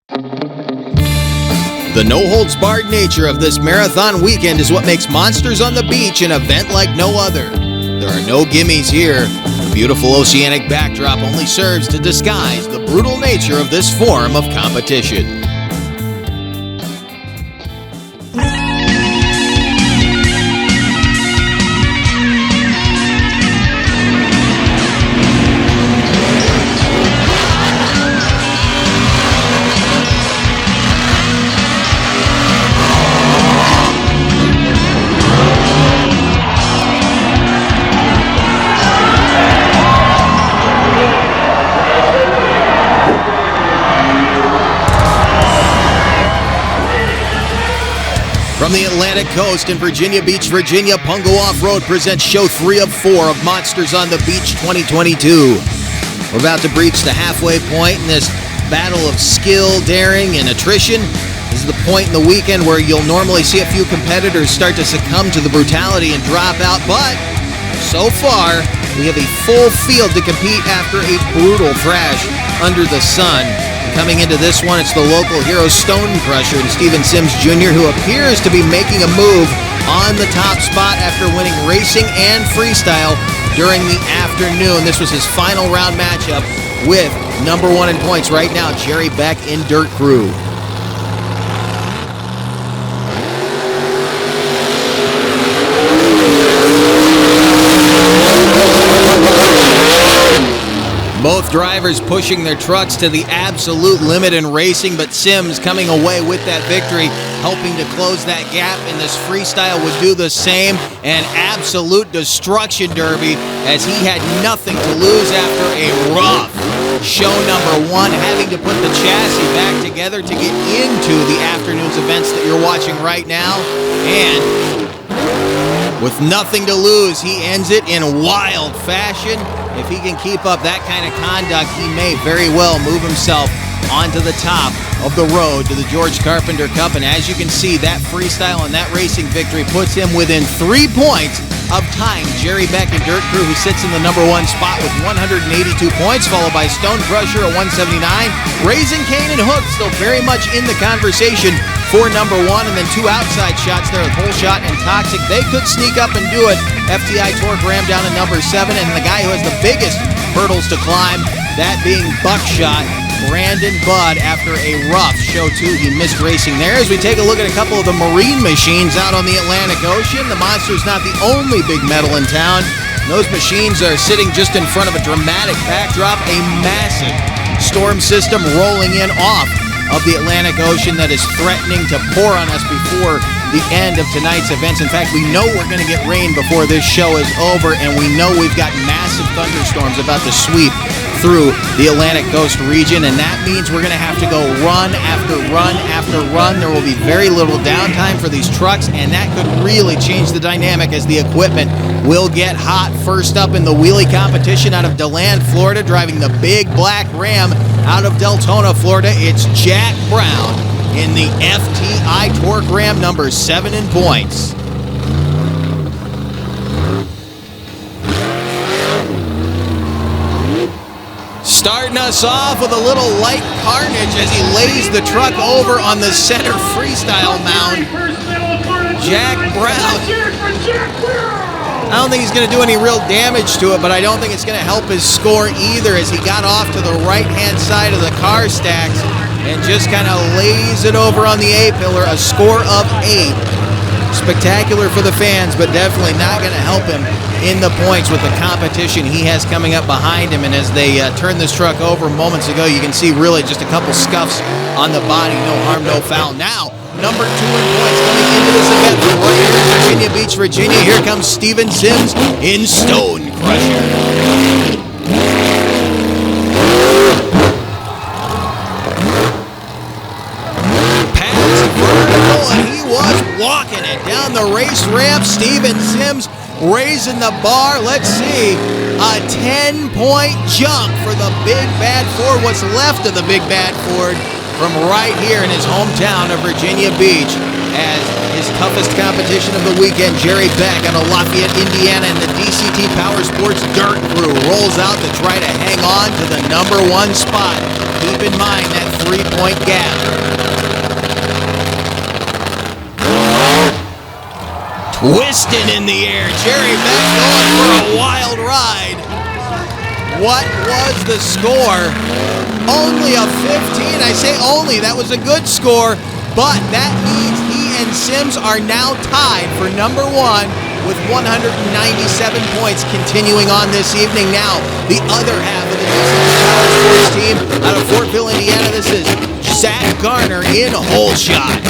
The no-holds-barred nature of this marathon weekend is what makes Monsters on the Beach an event like no other. There are no gimmies here. The beautiful oceanic backdrop only serves to disguise the brutal nature of this form of competition. From the Atlantic Coast in Virginia Beach, Virginia, Pungo Off-Road presents show 3 of 4 of Monsters on the Beach 2022. We're about to breach the halfway point in this battle of skill, daring, and attrition. This is the point in the weekend where you'll normally see a few competitors start to succumb to the brutality and drop out, but so far, we have a full field to compete after a brutal thrash under the sun. Coming into this one, it's the local hero Stone Crusher and Steven Sims Jr., who appears to be making a move on the top spot after winning racing and freestyle during the afternoon. This was his final round matchup with number 1 in points right now, Jerry Beck in Dirt Crew. Both drivers pushing their trucks to the absolute limit in racing, but Sims coming away with that victory, helping to close that gap, and this freestyle would do the same. An absolute destruction derby as he had nothing to lose after a rough show number 1, having to put the chassis back together to get into the afternoon's events that you're watching right now. And with nothing to lose, he ends it in wild fashion. If he can keep up that kind of conduct, he may very well move himself onto the top of the road to the George Carpenter Cup. And as you can see, that freestyle and that racing victory puts him within 3 points of tying Jerry Beck in Dirt Crew, who sits in the number 1 spot with 182 points, followed by Stone Crusher at 179. Raising Cane and Hook still very much in the conversation for number 1, and then 2 outside shots there with Whole Shot and Toxic. They could sneak up and do it. FTI Torque Ram down to number 7, and the guy who has the biggest hurdles to climb, that being Buckshot, Brandon Budd. After a rough show 2, he missed racing there. As we take a look at a couple of the marine machines out on the Atlantic Ocean, the Monster's not the only big metal in town. Those machines are sitting just in front of a dramatic backdrop, a massive storm system rolling in off of the Atlantic Ocean that is threatening to pour on us before the end of tonight's events. In fact, we know we're going to get rain before this show is over, and we know we've got massive thunderstorms about to sweep through the Atlantic Coast region, and that means we're going to have to go run after run after run. There will be very little downtime for these trucks, and that could really change the dynamic as the equipment will get hot. First up in the wheelie competition out of DeLand, Florida, driving the big black Ram out of Deltona, Florida, it's Jack Brown in the FTI Torque Ram number 7 in points. Starting us off with a little light carnage as he lays the truck over on the center freestyle mound. Jack Brown. I don't think he's going to do any real damage to it, but I don't think it's going to help his score either, as he got off to the right-hand side of the car stacks and just kind of lays it over on the A-pillar, a score of 8. Spectacular for the fans, but definitely not going to help him in the points with the competition he has coming up behind him. And as they turn this truck over moments ago, you can see really just a couple scuffs on the body. No harm, no foul. Now, number 2 in points coming into this event from right here in Virginia Beach, Virginia. Here comes Steven Sims in Stone Crusher. Pads vertical, and he was walking it down the race ramp. Steven Sims raising the bar. Let's see, a 10-point jump for the Big Bad Ford, what's left of the Big Bad Ford, from right here in his hometown of Virginia Beach, as his toughest competition of the weekend, Jerry Beck out of Lafayette, Indiana, and the DCT Power Sports Dirt Crew rolls out to try to hang on to the number 1 spot. Keep in mind that 3-point gap. Twisting in the air. Jerry Beck going for a wild ride. What was the score? Only a 15. I say only. That was a good score. But that means he and Sims are now tied for number one with 197 points continuing on this evening. Now, the other half of the Power Sports team out of Fortville, Indiana. This is Zach Garner in hole shot.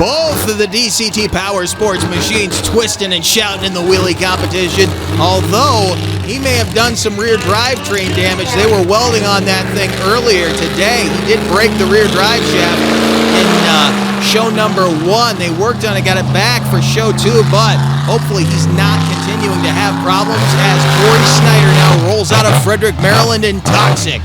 Both of the DCT Power Sports machines twisting and shouting in the wheelie competition. Although he may have done some rear drivetrain damage. They were welding on that thing earlier today. He did break the rear drive shaft in show number 1. They worked on it, got it back for show 2, but hopefully he's not continuing to have problems as Corey Snyder now rolls out of Frederick, Maryland in Toxic.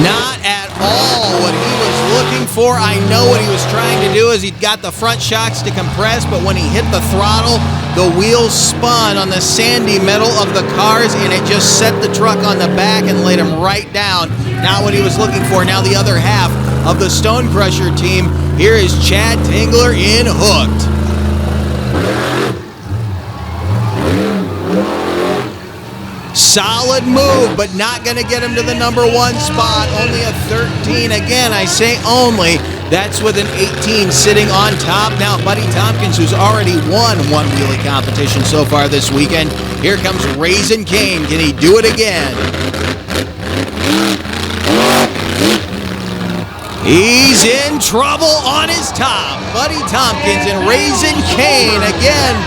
Not at all what he was looking for. I know what he was trying to do is he got the front shocks to compress, but when he hit the throttle, the wheels spun on the sandy metal of the cars, and it just set the truck on the back and laid him right down. Not what he was looking for. Now the other half of the Stone Crusher team. Here is Chad Tingler in Hooked. Solid move, but not going to get him to the number 1 spot. Only a 13. Again, I say only. That's with an 18 sitting on top. Now, Buddy Tompkins, who's already won one wheelie competition so far this weekend. Here comes Raisin Kane. Can he do it again? He's in trouble on his top. Buddy Tompkins and Raisin Kane again.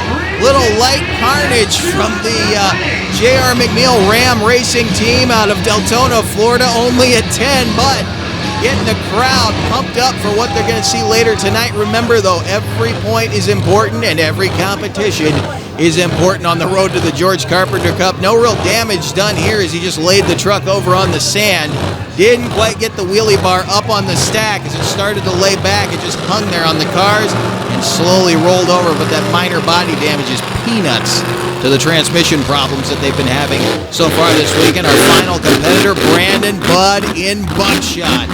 Little light carnage from the J.R. McNeil Ram Racing team out of Deltona, Florida. Only a 10, but getting the crowd pumped up for what they're going to see later tonight. Remember, though, every point is important and every competition is important on the road to the George Carpenter Cup. No real damage done here as he just laid the truck over on the sand. Didn't quite get the wheelie bar up on the stack as it started to lay back. It just hung there on the cars and slowly rolled over, but that minor body damage is peanuts to the transmission problems that they've been having so far this weekend. Our final competitor, Brandon Budd in Buckshot.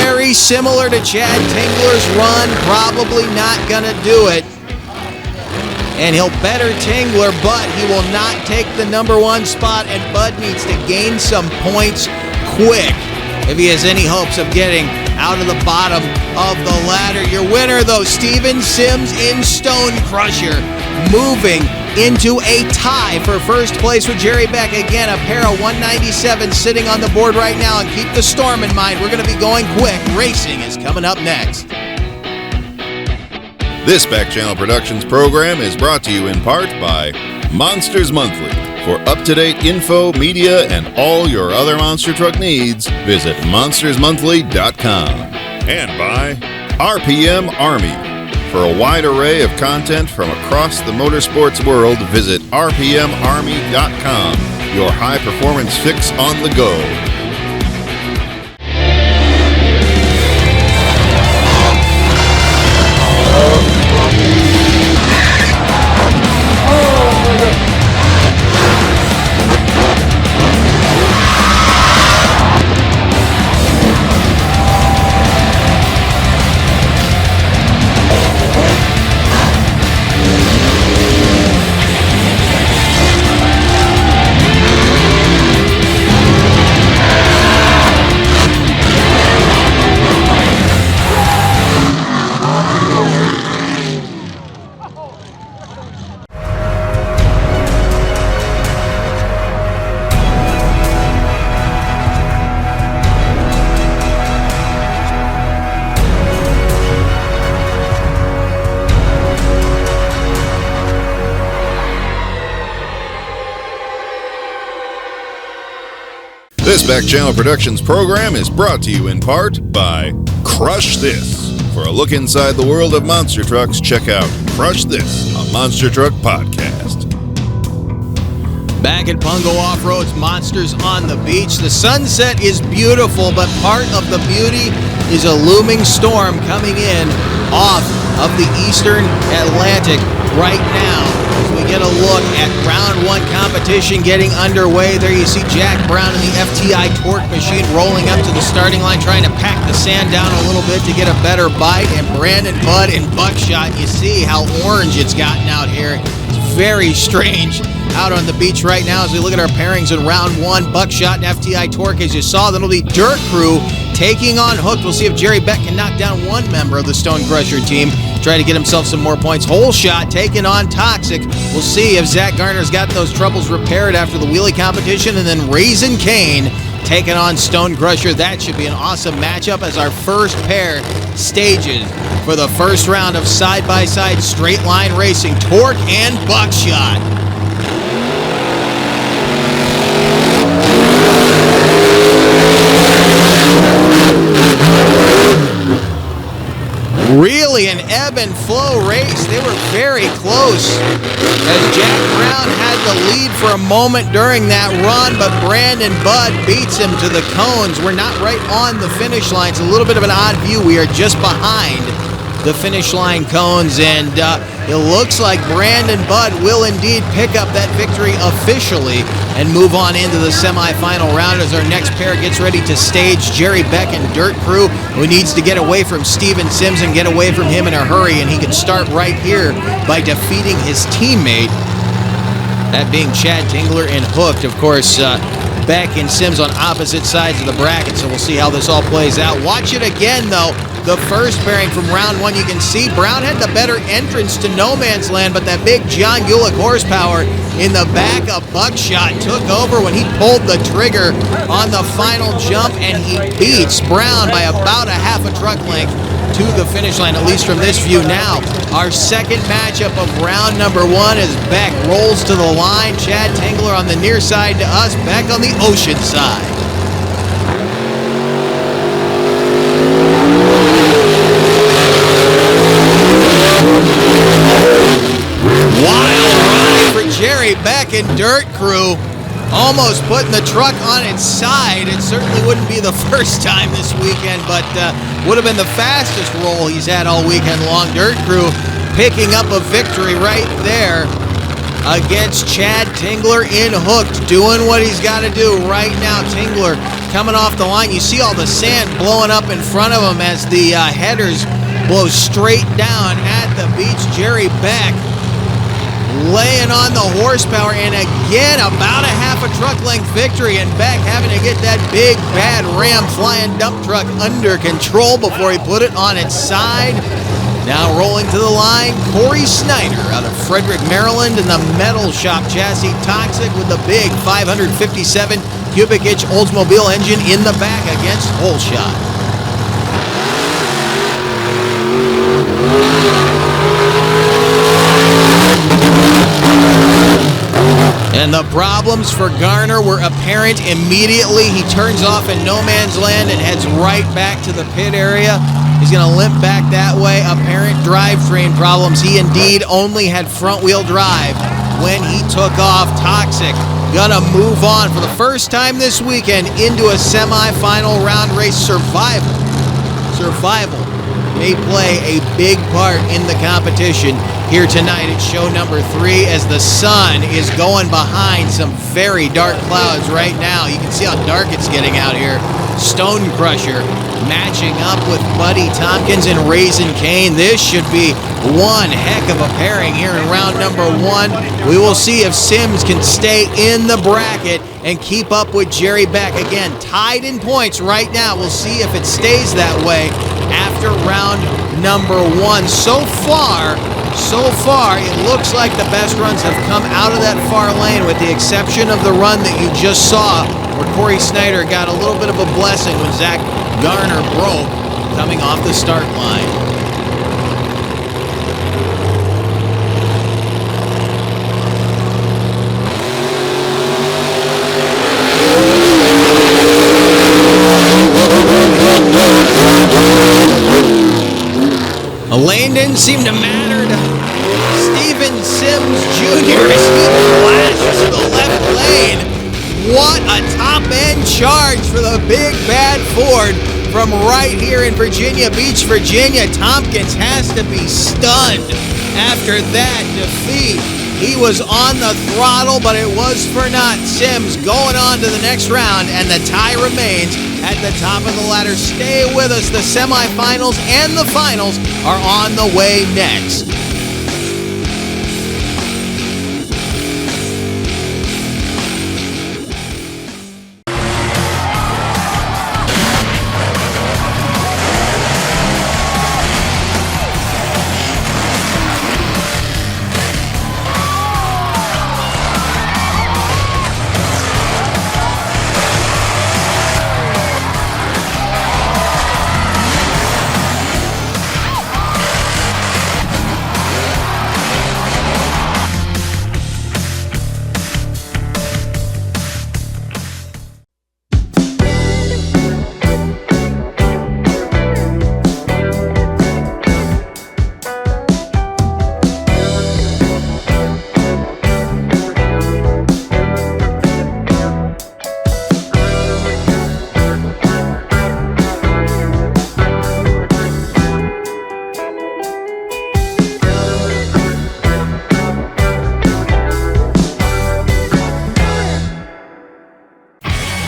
Very similar to Chad Tingler's run, probably not gonna do it. And he'll better Tingler, but he will not take the number 1 spot, and Bud needs to gain some points quick if he has any hopes of getting out of the bottom of the ladder. Your winner, though, Steven Sims in Stone Crusher, moving into a tie for first place with Jerry Beck. Again, a pair of 197 sitting on the board right now, and keep the storm in mind. We're going to be going quick. Racing is coming up next. This Back Channel Productions program is brought to you in part by Monsters Monthly. For up-to-date info, media, and all your other monster truck needs, visit monstersmonthly.com. And by RPM Army. For a wide array of content from across the motorsports world, visit rpmarmy.com. Your high-performance fix on the go. This Back Channel Productions program is brought to you in part by Crush This. For a look inside the world of monster trucks, check out Crush This, a Monster Truck podcast. Back at Pungo Off-Road's Monsters on the Beach. The sunset is beautiful, but part of the beauty is a looming storm coming in off of the eastern Atlantic right now. As we get a look at round one competition getting underway, there you see Jack Brown in the FTI Torque machine rolling up to the starting line, trying to pack the sand down a little bit to get a better bite. And Brandon Budd in Buckshot, you see how orange it's gotten out here. It's very strange out on the beach right now as we look at our pairings in round one. Buckshot and FTI Torque, as you saw. Then it'll be Dirt Crew taking on Hooked. We'll see if Jerry Beck can knock down one member of the Stone Crusher team, try to get himself some more points. Hole Shot taking on Toxic. We'll see if Zach Garner's got those troubles repaired after the wheelie competition. And then Raisin Kane taking on Stone Crusher. That should be an awesome matchup as our first pair stages for the first round of side-by-side straight line racing. Torque and Buckshot. Really an ebb and flow race. They were very close as Jack Brown had the lead for a moment during that run, but Brandon Budd beats him to the cones. We're not right on the finish line. It's a little bit of an odd view. We are just behind the finish line cones, and it looks like Brandon Budd will indeed pick up that victory officially and move on into the semifinal round as our next pair gets ready to stage. Jerry Beck and Dirt Crew, who needs to get away from Steven Sims and get away from him in a hurry, and he can start right here by defeating his teammate, that being Chad Tingler and Hooked. Of course, Beck and Sims on opposite sides of the bracket, so we'll see how this all plays out. Watch it again, though. The first pairing from round one, you can see Brown had the better entrance to no man's land, but that big John Gulick horsepower in the back of Buckshot took over when he pulled the trigger on the final jump, and he beats Brown by about a half a truck length to the finish line, at least from this view. Now, our second matchup of round number one as Beck rolls to the line. Chad Tingler on the near side to us, Beck on the ocean side. Wild ride for Jerry Beck and Dirt Crew, almost putting the truck on its side. It certainly wouldn't be the first time this weekend, but would have been the fastest roll he's had all weekend long. Dirt Crew picking up a victory right there against Chad Tingler in Hooked, doing what he's got to do right now. Tingler coming off the line. You see all the sand blowing up in front of him as the headers blow straight down at the beach. Jerry Beck laying on the horsepower, and again about a half a truck length victory, and Beck having to get that big bad Ram flying dump truck under control before he put it on its side. Now rolling to the line, Corey Snyder out of Frederick, Maryland, in the Metal Shop chassis Toxic with the big 557 cubic inch Oldsmobile engine in the back against Hole Shot. And the problems for Garner were apparent immediately. He turns off in no man's land and heads right back to the pit area. He's going to limp back that way. Apparent drivetrain problems. He indeed only had front wheel drive when he took off. Toxic gonna move on for the first time this weekend into a semifinal round race. Survival may play a big part in the competition here tonight at show number 3 as the sun is going behind some very dark clouds right now. You can see how dark it's getting out here. Stone Crusher matching up with Buddy Tompkins and Raisin Kane. This should be one heck of a pairing here in round number 1. We will see if Sims can stay in the bracket and keep up with Jerry Beck. Again, tied in points right now. We'll see if it stays that way after round number 1. So far, it looks like the best runs have come out of that far lane, with the exception of the run that you just saw where Corey Snyder got a little bit of a blessing when Zach Garner broke coming off the start line. The lane didn't seem to matter to Steven Sims Jr. as he flashes to the left lane. What a top-end charge for the big bad Ford from right here in Virginia Beach, Virginia. Tompkins has to be stunned after that defeat. He was on the throttle, but it was for naught. Sims going on to the next round, and the tie remains at the top of the ladder. Stay with us. The semifinals and the finals are on the way next.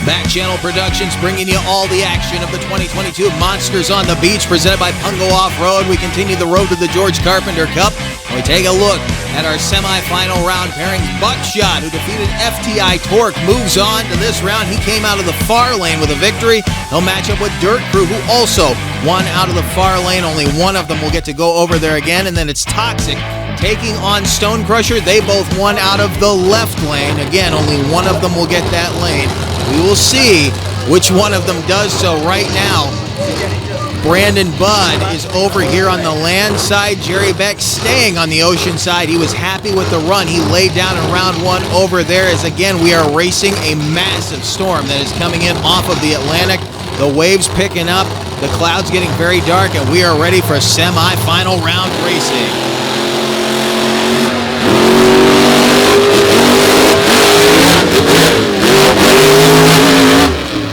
Back Channel Productions bringing you all the action of the 2022 Monsters on the Beach presented by Pungo Off-Road. We continue the road to the George Carpenter Cup. We take a look at our semifinal round pairings. Buckshot, who defeated FTI Torque, moves on to this round. He came out of the far lane with a victory. He'll match up with Dirt Crew, who also won out of the far lane. Only one of them will get to go over there again. And then it's Toxic taking on Stone Crusher. They both won out of the left lane. Again, only one of them will get that lane. We will see which one of them does so right now. Brandon Budd is over here on the land side. Jerry Beck staying on the ocean side. He was happy with the run he laid down in round one over there, as again we are racing a massive storm that is coming in off of the Atlantic. The waves picking up, the clouds getting very dark, and we are ready for semi-final round racing.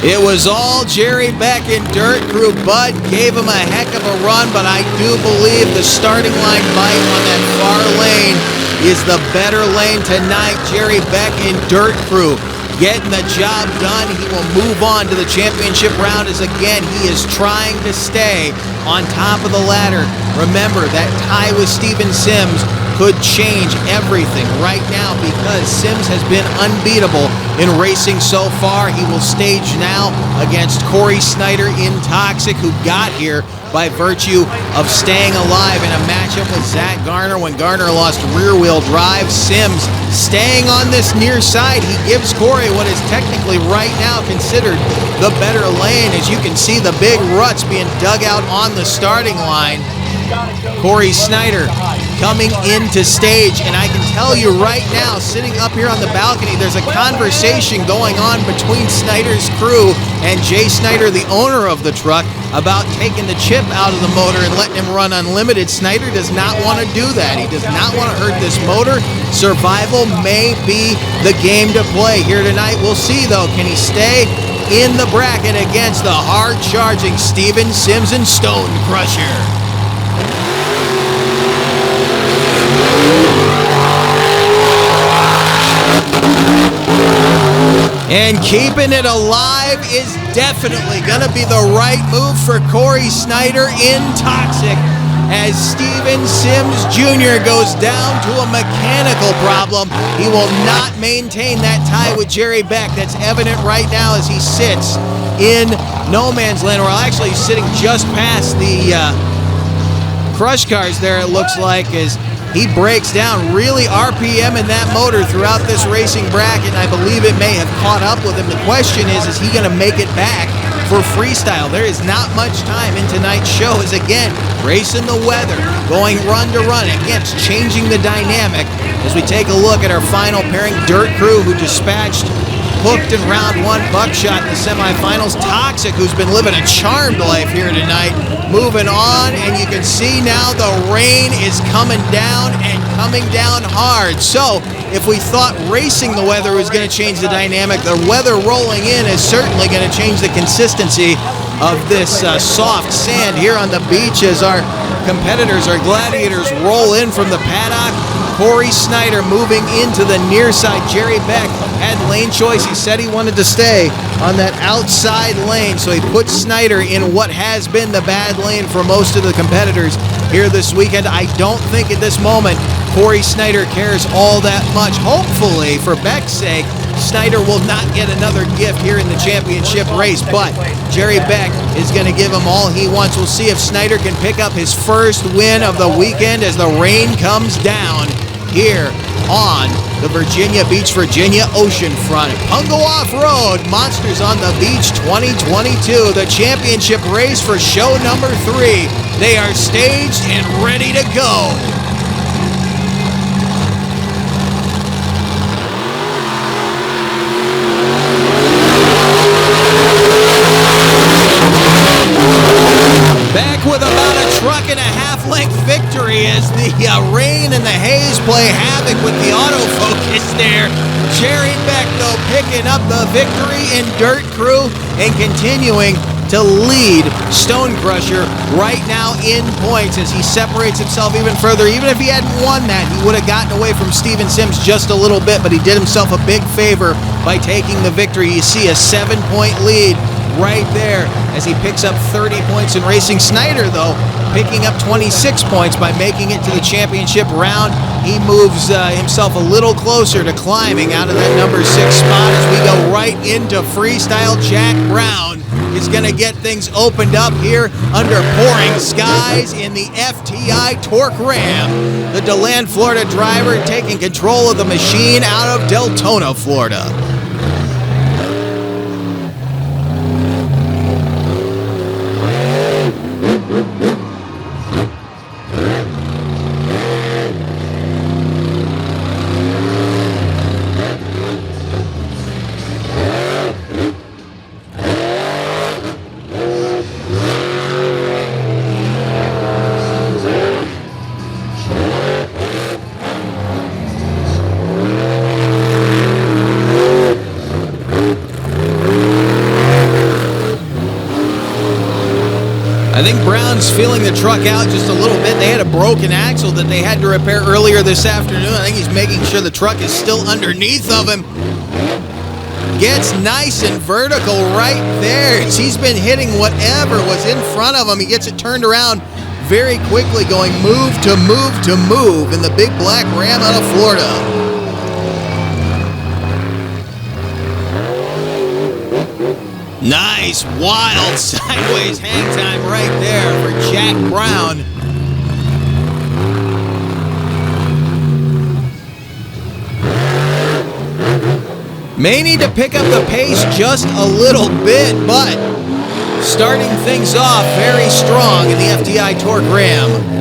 It was all Jerry Beck and Dirt Crew. Bud gave him a heck of a run, but I do believe the starting line bite on that far lane is the better lane tonight. Jerry Beck and Dirt Crew getting the job done. He will move on to the championship round as again he is trying to stay on top of the ladder. Remember, that tie with Steven Sims could change everything right now because Sims has been unbeatable in racing so far. He will stage now against Corey Snyder in Toxic, who got here by virtue of staying alive in a matchup with Zach Garner when Garner lost rear-wheel drive. Sims staying on this near side. He gives Corey what is technically right now considered the better lane. As you can see, the big ruts being dug out on the starting line. Corey Snyder coming into stage, and I can tell you right now, sitting up here on the balcony, there's a conversation going on between Snyder's crew and Jay Snyder, the owner of the truck, about taking the chip out of the motor and letting him run unlimited. Snyder does not want to do that. He does not want to hurt this motor. Survival may be the game to play here tonight. We'll see, though. Can he stay in the bracket against the hard-charging Steven Sims and Stone Crusher? And keeping it alive is definitely going to be the right move for Corey Snyder in Toxic, as Steven Sims Jr. goes down to a mechanical problem. He will not maintain that tie with Jerry Beck. That's evident right now as he sits in no man's land, or actually sitting just past the crush cars there, it looks like, as he breaks down, really RPM in that motor throughout this racing bracket, and I believe it may have caught up with him. The question is he going to make it back for Freestyle? There is not much time in tonight's show, as again, racing the weather, going run to run. Again, it's changing the dynamic as we take a look at our final pairing. Dirt Crew, who dispatched hooked in round one, Buckshot in the semifinals. Toxic, who's been living a charmed life here tonight, moving on, and you can see now the rain is coming down and coming down hard. So if we thought racing the weather was going to change the dynamic, the weather rolling in is certainly going to change the consistency of this soft sand here on the beach as our competitors, our gladiators, roll in from the paddock. Corey Snyder moving into the near side. Jerry Beck had lane choice. He said he wanted to stay on that outside lane, so he put Snyder in what has been the bad lane for most of the competitors here this weekend. I don't think at this moment Corey Snyder cares all that much. Hopefully, for Beck's sake, Snyder will not get another gift here in the championship race, but Jerry Beck is going to give him all he wants. We'll see if Snyder can pick up his first win of the weekend as the rain comes down here on the Virginia Beach, Virginia oceanfront. Pungo Off-Road, Monsters on the Beach 2022, the championship race for show number 3. They are staged and ready to go. Back with about a truck and a half length victory as the rain and the haze play havoc with the autofocus there. Jerry Beck, though, picking up the victory in Dirt Crew and continuing to lead Stone Crusher right now in points as he separates himself even further. Even if he hadn't won that, he would have gotten away from Steven Sims just a little bit, but he did himself a big favor by taking the victory. You see a 7-point lead right there as he picks up 30 points in racing. Snyder, though, picking up 26 points by making it to the championship round. He moves himself a little closer to climbing out of that number 6 spot as we go right into freestyle. Jack Brown is going to get things opened up here under pouring skies in the FTI Torque Ram. The DeLand, Florida driver taking control of the machine out of Deltona, Florida. I think Brown's feeling the truck out just a little bit. They had a broken axle that they had to repair earlier this afternoon. I think he's making sure the truck is still underneath of him. Gets nice and vertical right there. He's been hitting whatever was in front of him. He gets it turned around very quickly, going move to move to move in the big black Ram out of Florida. Nice, wild, sideways hang time right there for Jack Brown. May need to pick up the pace just a little bit, but starting things off very strong in the FTI Torque Ram.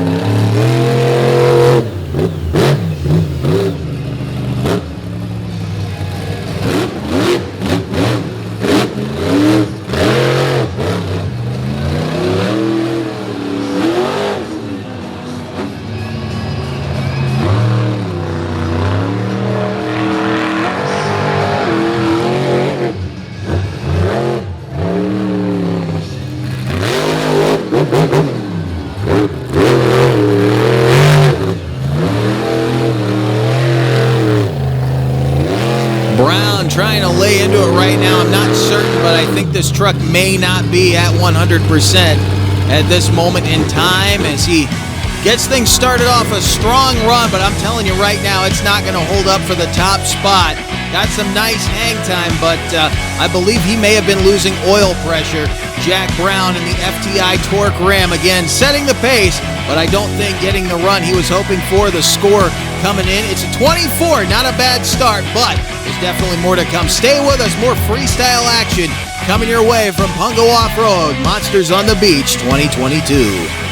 Brown trying to lay into it right now. I'm not certain, but I think this truck may not be at 100% at this moment in time as he gets things started off a strong run, but I'm telling you right now, it's not going to hold up for the top spot. Got some nice hang time, but I believe he may have been losing oil pressure. Jack Brown in the FTI Torque Ram again setting the pace, but I don't think getting the run he was hoping for. The score coming in, it's a 24, not a bad start, but there's definitely more to come. Stay with us, more freestyle action coming your way from Pungo Off-Road, Monsters on the Beach 2022.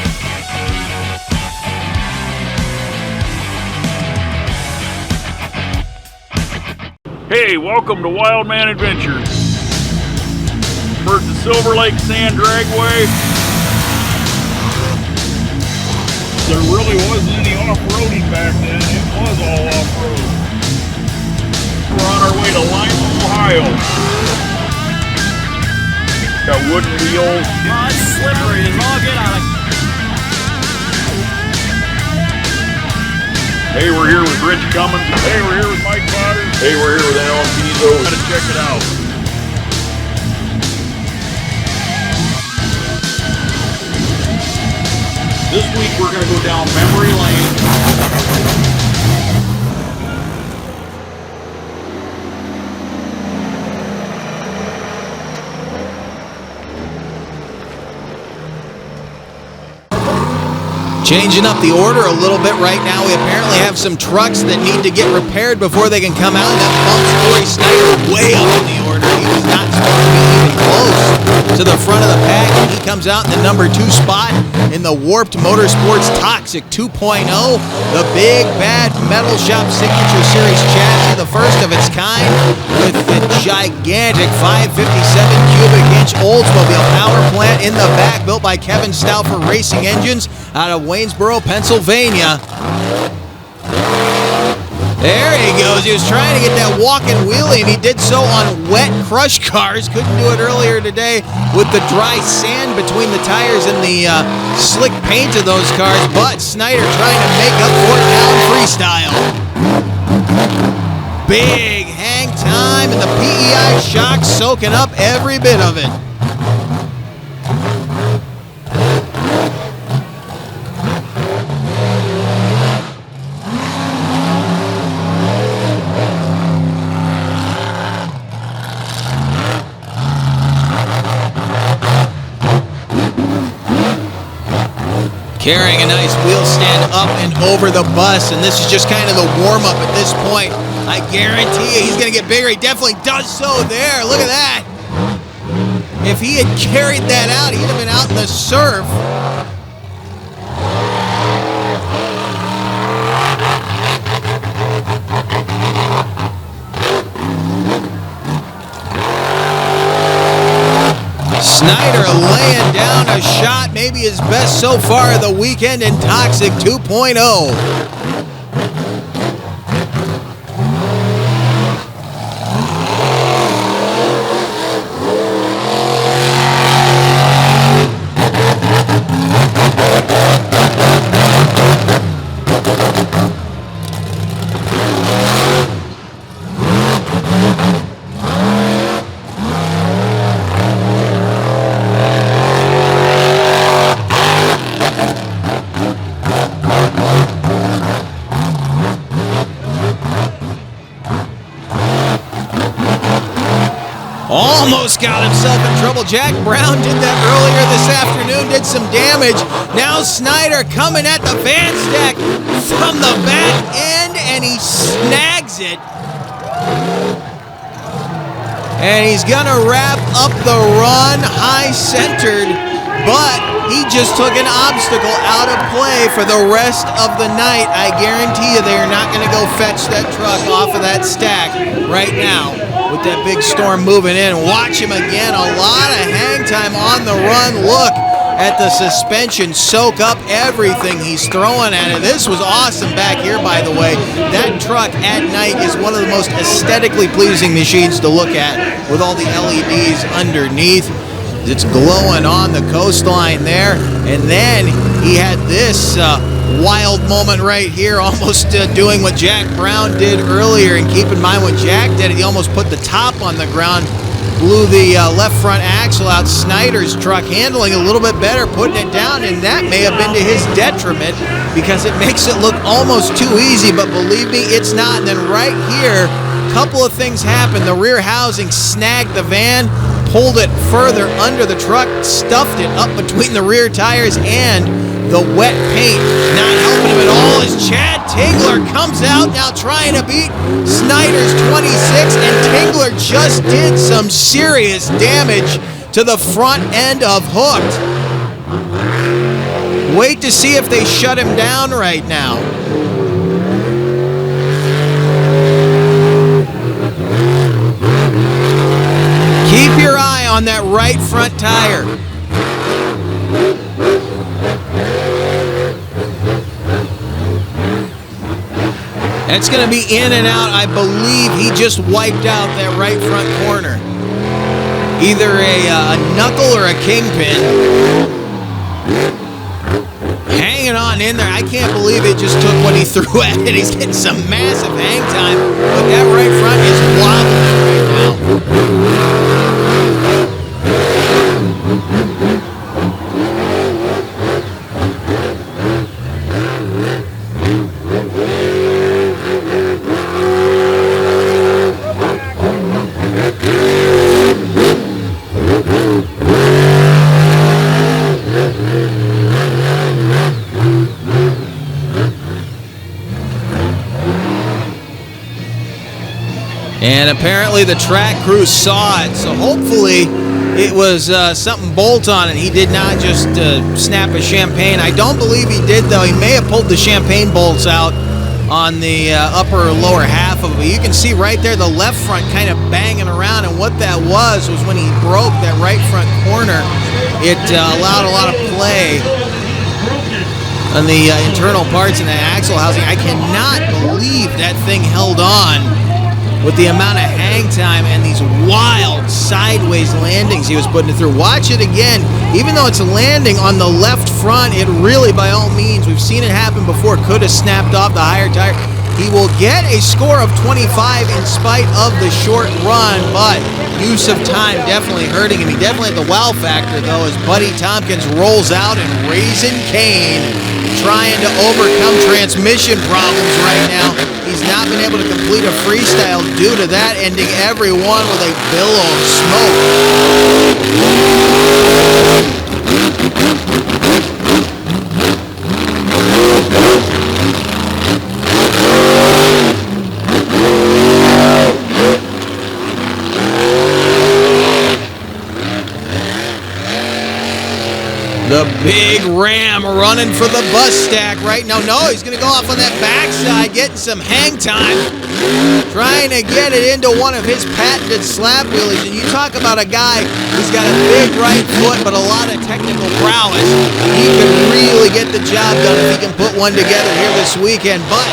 Hey, welcome to Wildman Adventures. We're at the Silver Lake Sand Dragway. There really wasn't any off-roading back then. It was all off-road. We're on our way to Lima, Ohio. Got wooden wheels. Oh, it's slippery as all get out. Hey, we're here with Rich Cummins. Hey, we're here with Mike Potter. Hey, we're here with Alan Pizzo. Gotta check it out. This week we're gonna go down memory lane. Changing up the order a little bit right now. We apparently have some trucks that need to get repaired before they can come out. And that bumps Corey Snyder way up in the order. He was not supposed to be even close to the front of the pack. And he comes out in the number 2 spot in the Warped Motorsports Toxic 2.0. The big bad Metal Shop Signature Series chassis, the first of its kind, with the gigantic 557 cubic inch Oldsmobile power plant in the back, built by Kevin Stauffer Racing Engines out of Waynesboro, Pennsylvania. There he goes. He was trying to get that walking wheelie, and he did so on wet crush cars. Couldn't do it earlier today with the dry sand between the tires and the slick paint of those cars. But Snyder trying to make up for it now in freestyle. Big hang time, and the PEI shock soaking up every bit of it. Carrying a nice wheel stand up and over the bus, and this is just kind of the warm-up at this point. I guarantee you he's going to get bigger. He definitely does so there. Look at that. If he had carried that out, he'd have been out in the surf. Snyder laying down a shot, maybe his best so far of the weekend in Toxic 2.0. Almost got himself in trouble. Jack Brown did that earlier this afternoon, did some damage. Now Snyder coming at the van stack from the back end, and he snags it. And he's gonna wrap up the run high-centered, but he just took an obstacle out of play for the rest of the night. I guarantee you they are not gonna go fetch that truck off of that stack right now. With that big storm moving in. Watch him again. A lot of hang time on the run. Look at the suspension soak up everything he's throwing at it. This was awesome back here, by the way. That truck at night is one of the most aesthetically pleasing machines to look at, with all the LEDs underneath. It's glowing on the coastline there. And then he had this wild moment right here, almost doing what Jack Brown did earlier. And keep in mind, when Jack did it, he almost put the top on the ground, blew the left front axle out. Snyder's truck handling a little bit better, putting it down, and that may have been to his detriment because it makes it look almost too easy, but believe me, it's not. And then right here, a couple of things happened. The rear housing snagged the van, pulled it further under the truck, stuffed it up between the rear tires, and the wet paint not helping him at all as Chad Tingler comes out now trying to beat Snyder's 26, and Tingler just did some serious damage to the front end of Hooked. Wait to see if they shut him down right now. on that right front tire. That's going to be in and out. I believe he just wiped out that right front corner. Either a knuckle or a kingpin. Hanging on in there. I can't believe it just took what he threw at it. He's getting some massive hang time, but that right front is wobbling right now. And apparently the track crew saw it, so hopefully it was something bolt on it. He did not just snap a champagne. I don't believe he did, though. He may have pulled the champagne bolts out on the upper or lower half of it. But you can see right there the left front kind of banging around, and what that was when he broke that right front corner, it allowed a lot of play on the internal parts in the axle housing. I cannot believe that thing held on with the amount of hang time and these wild sideways landings he was putting it through. Watch it again. Even though it's landing on the left front, it really, by all means, we've seen it happen before, could have snapped off the higher tire. He will get a score of 25 in spite of the short run, but use of time definitely hurting him. He definitely had the wow factor, though, as Buddy Tompkins rolls out and Raising Cane, trying to overcome transmission problems right now. He's not been able to complete a freestyle due to that, ending every one with a billow of The big Ram running for the bus stack right now. No, he's going to go off on that backside, getting some hang time, trying to get it into one of his patented slap wheelies. And you talk about a guy who's got a big right foot but a lot of technical prowess. He can really get the job done if he can put one together here this weekend. But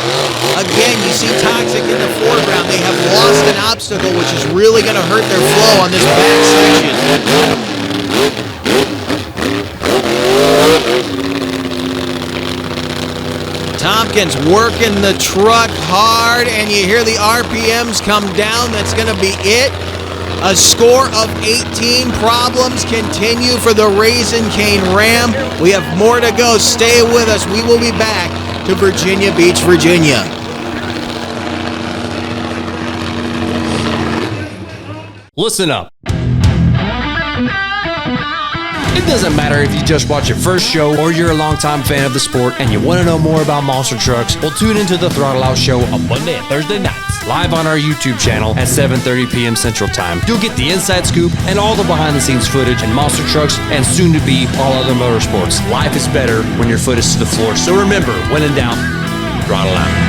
again, you see Toxic in the foreground. They have lost an obstacle, which is really going to hurt their flow on this back section. Tompkins working the truck hard, and you hear the RPMs come down. That's going to be it. A score of 18. Problems continue for the Raising Cane Ram. We have more to go. Stay with us. We will be back to Virginia Beach, Virginia. Listen up. It doesn't matter if you just watch your first show or you're a longtime fan of the sport and you want to know more about monster trucks. Well, tune into the Throttle Out Show on Monday and Thursday nights, live on our YouTube channel at 7:30 p.m. Central Time. You'll get the inside scoop and all the behind-the-scenes footage and monster trucks and soon-to-be all other motorsports. Life is better when your foot is to the floor. So remember, when in doubt, throttle out.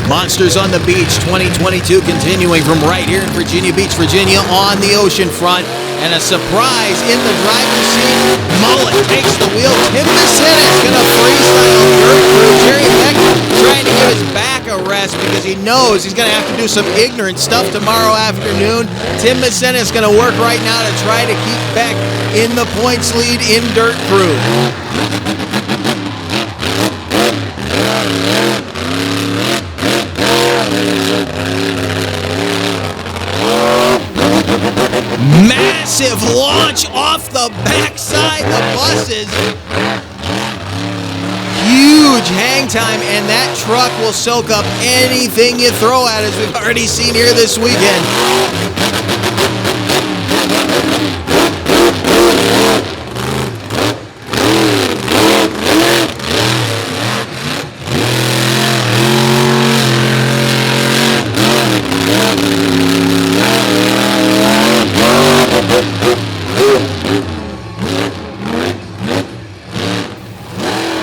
Monsters on the Beach 2022 continuing from right here in Virginia Beach, Virginia on the ocean front. And a surprise in the driver's seat. Mullet takes the wheel. Tim Messina's going to freestyle dirt crew. Jerry Beck trying to give his back a rest because he knows he's going to have to do some ignorant stuff tomorrow afternoon. Tim Messina's going to work right now to try to keep Beck in the points lead in dirt crew. Massive launch off the backside, the buses. Huge hang time, and that truck will soak up anything you throw at it, as we've already seen here this weekend.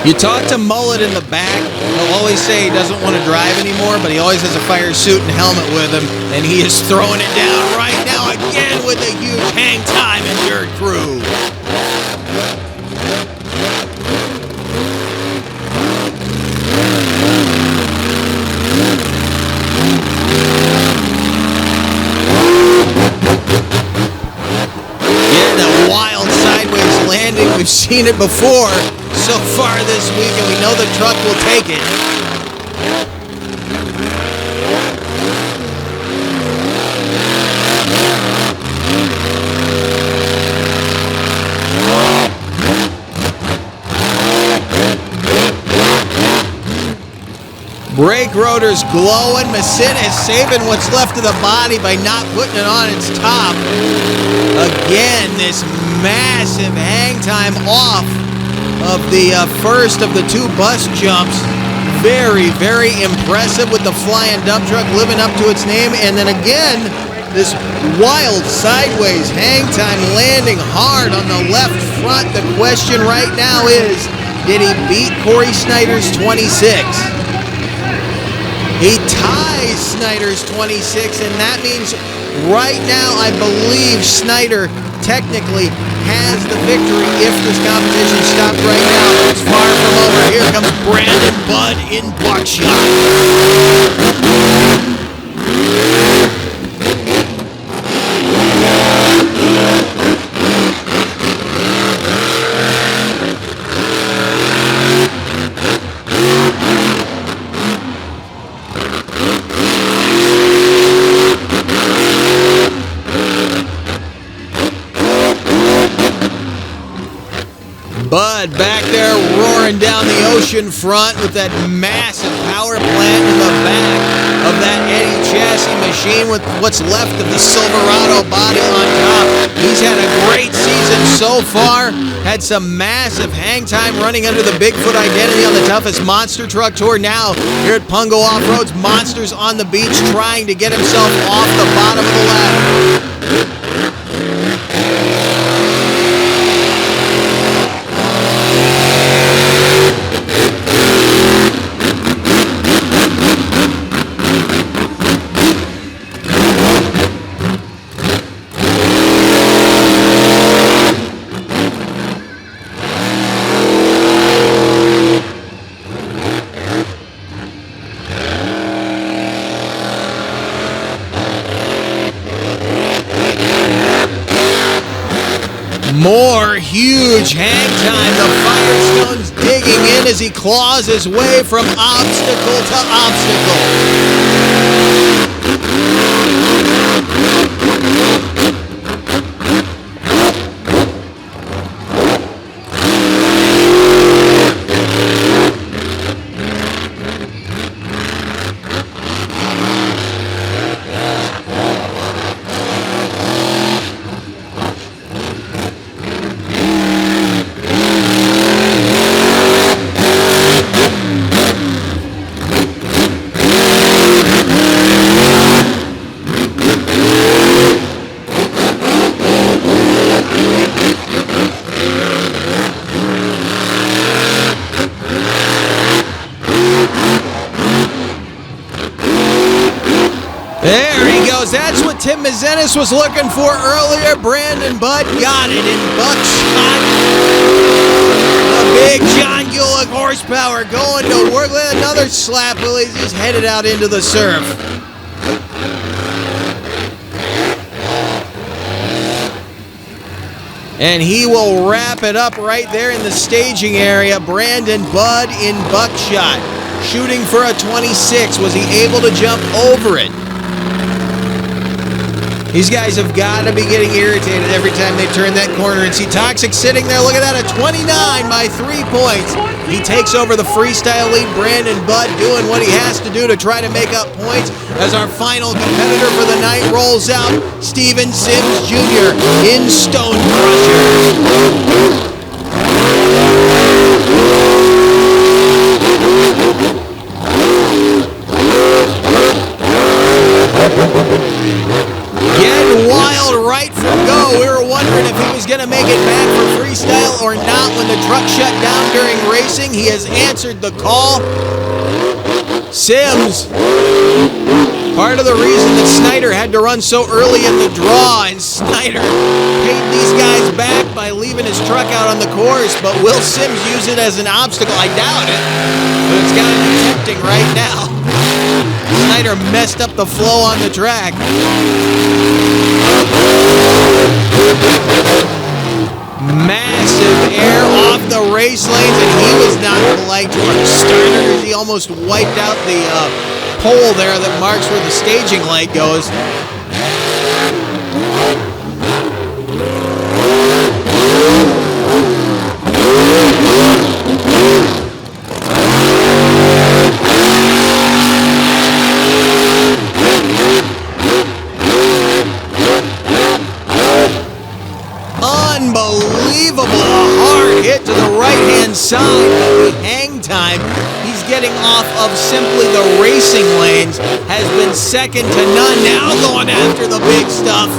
You talk to Mullet in the back, he'll always say he doesn't want to drive anymore, but he always has a fire suit and helmet with him, and he is throwing it down right now again with a huge hang time in Dirt Crew. Yeah, that wild sideways landing, we've seen it before so far this week, and we know the truck will take it. Brake rotor's glowing. Massin is saving what's left of the body by not putting it on its top. Again, this massive hang time off of the first of the two bus jumps. Very, very impressive with the flying dump truck living up to its name. And then again, this wild sideways hang time landing hard on the left front. The question right now is, did he beat Corey Snyder's 26? He ties Snyder's 26, and that means right now I believe Snyder technically has the victory if this competition stopped right now. It's far from over. Here comes Brandon Budd in buckshot. Bud back there roaring down the ocean front with that massive power plant in the back of that Eddie chassis machine with what's left of the Silverado body on top. He's had a great season so far. Had some massive hang time running under the Bigfoot identity on the toughest monster truck tour. Now here at Pungo Off-Roads, Monster's on the beach trying to get himself off the bottom of the ladder. More huge hang time. The Firestone's digging in as he claws his way from obstacle to obstacle. There he goes. That's what Tim Mazenis was looking for earlier. Brandon Budd got it in buckshot. The big John Gulick horsepower going to work with another slap. He's just headed out into the surf. And he will wrap it up right there in the staging area. Brandon Budd in buckshot, shooting for a 26. Was he able to jump over it? These guys have got to be getting irritated every time they turn that corner and see Toxic sitting there. Look at that, a 29 by 3 points. He takes over the freestyle lead. Brandon Budd doing what he has to do to try to make up points as our final competitor for the night rolls out, Steven Sims Jr. in Stone Crusher. Getting wild right from go. We were wondering if he was going to make it back for Freestyle or not when the truck shut down during racing. He has answered the call. Sims, part of the reason that Snyder had to run so early in the draw, and Snyder paid these guys back by leaving his truck out on the course, but will Sims use it as an obstacle? I doubt it, but it's got to be tempting right now. Snyder messed up the flow on the track. Massive air off the race lanes, and he was not polite to our starter as he almost wiped out the pole there that marks where the staging light goes. Unbelievable, a hard hit to the right-hand side, but the hang time he's getting off of simply the racing lanes has been second to none. Now going after the big stuff.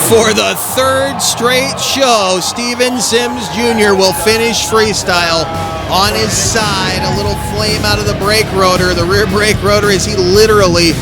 For the third straight show, Steven Sims Jr. will finish Freestyle on his side. A little flame out of the brake rotor, the rear brake rotor, as he literally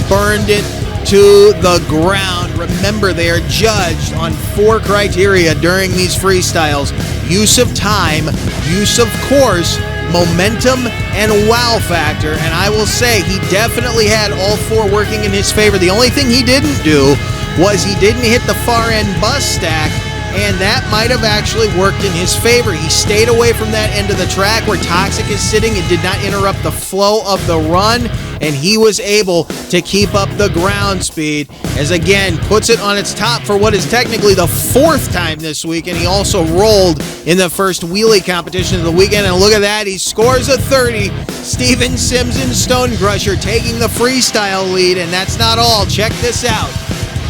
burned it to the ground. Remember, they are judged on 4 criteria during these freestyles: use of time, use of course, momentum, and wow factor. And I will say he definitely had all 4 working in his favor. The only thing he didn't do was he didn't hit the far end bus stack, and that might have actually worked in his favor. He stayed away from that end of the track where Toxic is sitting. It did not interrupt the flow of the run, and he was able to keep up the ground speed, as again puts it on its top for what is technically the 4th time this week. And he also rolled in the first wheelie competition of the weekend, and look at that, he scores a 30. Steven Sims and Stone Crusher taking the freestyle lead, and that's not all. Check this out.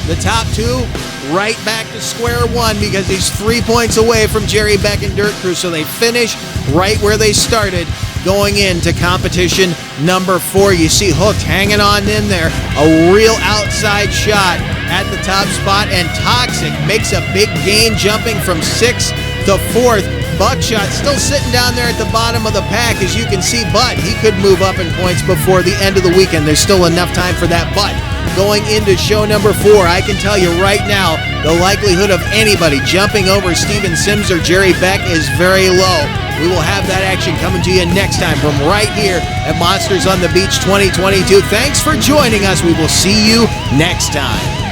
The top 2 right back to square one because he's 3 points away from Jerry Beck and Dirt Crew. So they finish right where they started going into competition number 4. You see Hooked hanging on in there. A real outside shot at the top spot, and Toxic makes a big gain, jumping from 6th to 4th. Buckshot still sitting down there at the bottom of the pack, as you can see, but he could move up in points before the end of the weekend. There's still enough time for that, but going into show number 4, I can tell you right now, the likelihood of anybody jumping over Steven Sims or Jerry Beck is very low. We will have that action coming to you next time from right here at Monsters on the Beach 2022. Thanks for joining us. We will see you next time.